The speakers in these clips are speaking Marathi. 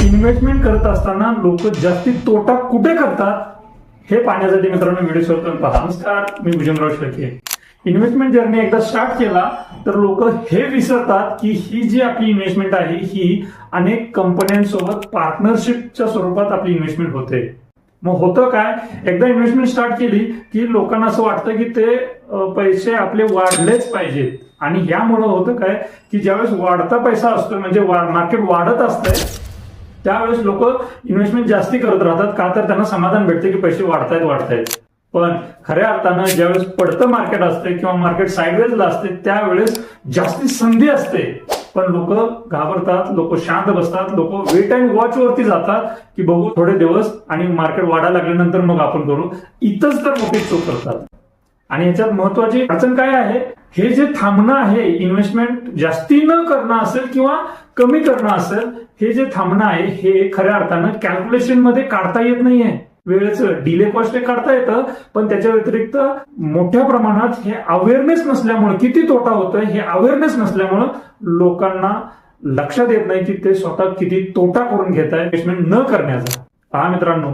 इन्व्हेस्टमेंट करत असताना लोक जास्ती तोटा कुठे करतात हे पाहण्यासाठी मित्रांनो व्हिडिओ सोडून पहा. नमस्कार, मी भुजंगराव शेळके. इन्व्हेस्टमेंट जर्नी एकदा स्टार्ट केला तर लोक हे विसरतात की ही जी आपली इन्व्हेस्टमेंट आहे ही अनेक कंपन्यांसोबत पार्टनरशिपच्या स्वरूपात आपली इन्व्हेस्टमेंट होते. मग होतं काय, एकदा इन्व्हेस्टमेंट स्टार्ट केली की लोकांना असं वाटतं की ते पैसे आपले वाढलेच पाहिजेत. आणि यामुळे होतं काय की ज्यावेळेस वाढता पैसा असतो म्हणजे मार्केट वाढत असतंय त्यावेळेस लोक इन्व्हेस्टमेंट जास्ती करत राहतात. का तर त्यांना समाधान भेटते की पैसे वाढतायत. पण खऱ्या अर्थानं ज्यावेळेस पडतं मार्केट असते किंवा मार्केट साईडवेजला असते त्यावेळेस जास्ती संधी असते. पण लोक घाबरतात, लोक शांत बसतात, लोक वेट अँड वॉच वरती जातात की बघू थोडे दिवस आणि मार्केट वाढायला लागल्यानंतर मग आपण करू. इथंच तर मोठी चूक करतात. आणि याच्यात महत्वाची अडचण काय आहे, हे जे थांबणं आहे, इन्व्हेस्टमेंट जास्ती न करणं असेल किंवा कमी करणं असेल, हे जे थांबणं आहे हे खऱ्या अर्थानं कॅल्क्युलेशन मध्ये काढता येत नाहीये. वेळेचं डिले कॉस्ट काढता येतं पण त्याच्या व्यतिरिक्त मोठ्या प्रमाणात हे अवेअरनेस नसल्यामुळे किती तोटा होतोय हे अवेअरनेस नसल्यामुळे लोकांना लक्षात येत नाही की ते स्वतः किती तोटा करून घेत आहे इन्व्हेस्टमेंट न करण्याचा. पहा मित्रांनो,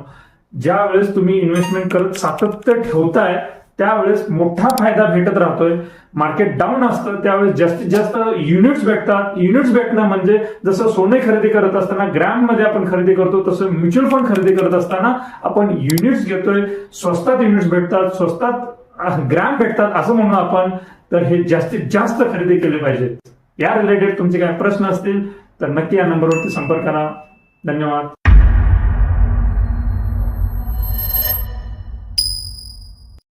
ज्या वेळेस तुम्ही इन्व्हेस्टमेंट करत सातत्य ठेवताय त्यावेळेस मोठा फायदा भेटत राहतोय. मार्केट डाऊन असतं त्यावेळेस जास्तीत जास्त युनिट्स भेटतात. युनिट्स भेटणं म्हणजे जसं सोने खरेदी करत असताना ग्रॅम मध्ये आपण खरेदी करतो तसं म्युच्युअल फंड खरेदी करत असताना आपण युनिट्स घेतोय. स्वस्तात युनिट्स भेटतात, स्वस्तात ग्रॅम भेटतात असं म्हणून आपण तर हे जास्तीत जास्त खरेदी केले पाहिजेत. या रिलेटेड तुमचे काही प्रश्न असतील तर नक्की या नंबरवरती संपर्क करा. धन्यवाद.